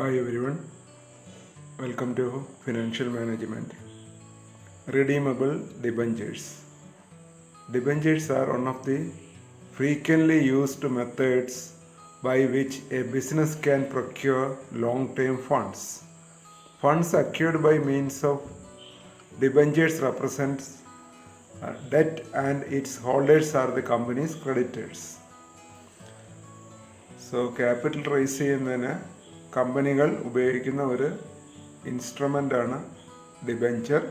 Hi everyone, welcome to Financial Management. Redeemable debentures. Debentures are one of the frequently used methods by which a business can procure long-term funds. Funds acquired by means of debentures represents debt and its holders are the company's creditors. So capital raise ചെയ്യുന്നതിന് കമ്പനികൾ ഉപയോഗിക്കുന്ന ഒരു ഇൻസ്ട്രുമെൻ്റാണ് debenture.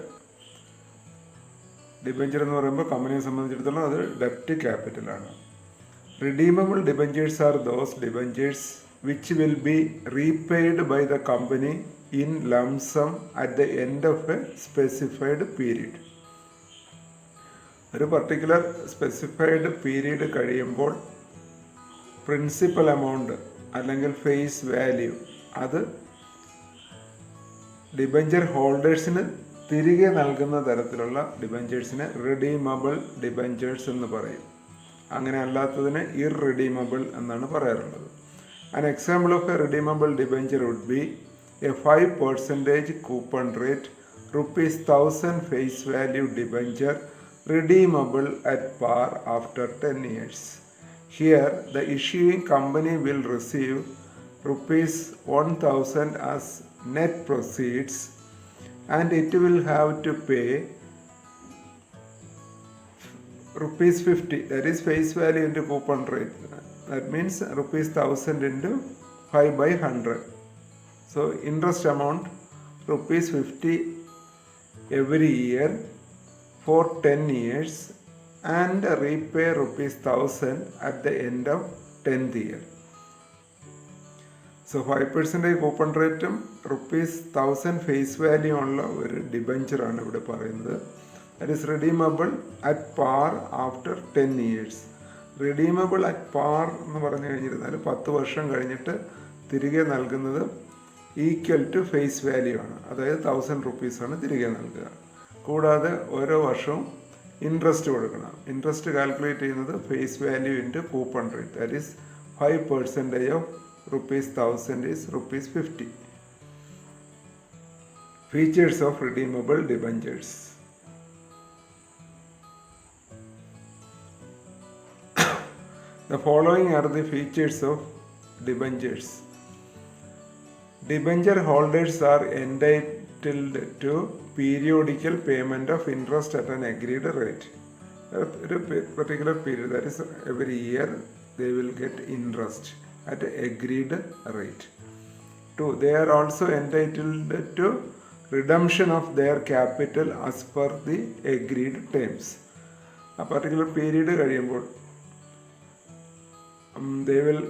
Debenture എന്ന് പറയുമ്പോൾ കമ്പനിയെ സംബന്ധിച്ചിടത്തോളം അത് ഡെപ്റ്റ് ക്യാപിറ്റലാണ്. Redeemable debentures are those debentures which will be repaid by the company in lump sum at the end of A specified period. ഒരു പർട്ടിക്കുലർ സ്പെസിഫൈഡ് പീരീഡ് കഴിയുമ്പോൾ പ്രിൻസിപ്പൽ എമൗണ്ട് അല്ലെങ്കിൽ ഫേസ് വാല്യൂ അത് ഡിബെഞ്ചർ ഹോൾഡേഴ്സിന് തിരികെ നൽകുന്ന തരത്തിലുള്ള ഡിബെഞ്ചേഴ്സിനെ റിഡീമബിൾ ഡിബെഞ്ചേഴ്സ് എന്ന് പറയും. അങ്ങനെ അല്ലാത്തതിന് ഇർറിഡീമബിൾ എന്നാണ് പറയാറുള്ളത്. An example of a redeemable debenture would be a 5% coupon rate ₹1000 face value debenture redeemable at par after 10 years. Here, the issuing company will receive ₹1,000 as net proceeds and it will have to pay ₹50, that is face value into coupon rate. That means ₹1,000 into 5 by 100. So, interest amount ₹50 every year for 10 years. And repay ₹1,000 at the end of 10th year. So 5% coupon റേറ്റും ₹1,000 face value ഉള്ള ഒരു ഡിബെഞ്ചറാണ് ഇവിടെ പറയുന്നത്. That is redeemable at par after 10 years. Redeemable at par എന്ന് പറഞ്ഞു കഴിഞ്ഞിരുന്നാൽ 10 വർഷം കഴിഞ്ഞിട്ട് തിരികെ നൽകുന്നത് ഈക്വൽ ടു ഫേസ് വാല്യൂ ആണ്. അതായത് ₹1,000 ആണ് തിരികെ നൽകുക. കൂടാതെ ഓരോ വർഷവും ഇൻട്രസ്റ്റ് കൊടുക്കണം. ഇൻട്രസ്റ്റ് കാൽക്കുലേറ്റ് ചെയ്യുന്നത് face value into coupon rate. That is 5% of ₹1,000 is ₹50. Features of redeemable debentures. The following are the features of debentures. Debenture holders are entitled to periodical payment of interest at an agreed rate. A particular period, that is every year, they will get interest at an agreed rate. 2. They are also entitled to redemption of their capital as per the agreed terms. A particular period കഴിയുമ്പോൾ they will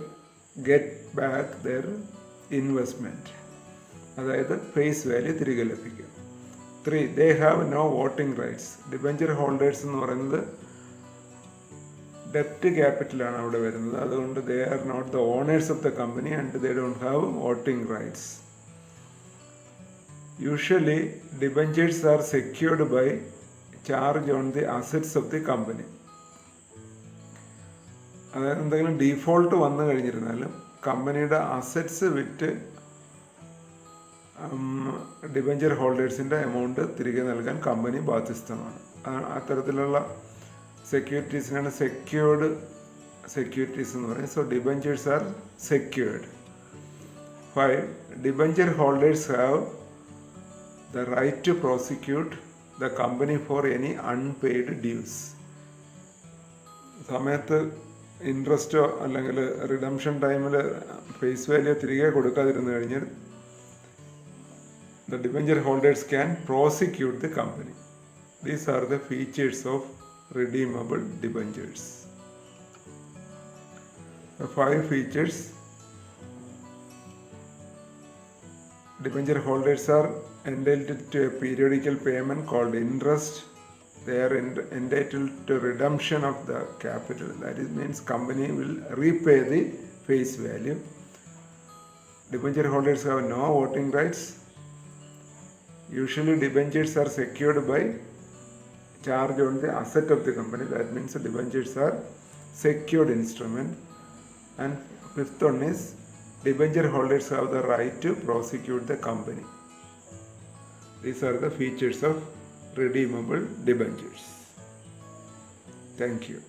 get back their investment. അതായത് face value തിരികെ ലഭിക്കും. 3. They have no voting rights. Debenture holders എന്ന് പറയുന്നത് ഡെപ്റ്റ് ക്യാപിറ്റലാണ് അവിടെ വരുന്നത്. അതുകൊണ്ട് they are not the owners of the company and they don't have voting rights. Usually, debentures are secured by charge on the assets of the company. അതായത് എന്തെങ്കിലും default വന്നു കഴിഞ്ഞിരുന്നാലും കമ്പനിയുടെ assets വിറ്റ് ഡിബെഞ്ചർ ഹോൾഡേഴ്സിൻ്റെ എമൗണ്ട് തിരികെ നൽകാൻ കമ്പനി ബാധ്യസ്ഥമാണ്. അത്തരത്തിലുള്ള സെക്യൂരിറ്റീസിനാണ് secured securities എന്ന് പറയുന്നത്. So debentures are secured. 5. Debenture holders have the right to prosecute the company for any unpaid dues. സമയത്ത് ഇൻട്രസ്റ്റോ അല്ലെങ്കിൽ റിഡംഷൻ ടൈമിൽ ഫേസ് വാല്യൂ തിരികെ കൊടുക്കാതിരുന്നു കഴിഞ്ഞാൽ the debenture holders can prosecute the company. These are the features of redeemable debentures. The 5 features. Debenture holders are entitled to a periodical payment called interest. They are entitled to redemption of the capital. That is, means company will repay the face value. Debenture holders have no voting rights. Usually debentures are secured by charge on the asset of the company. That means the debentures are secured instrument. And 5th one is debenture holders have the right to prosecute the company. These are the features of redeemable debentures. Thank you.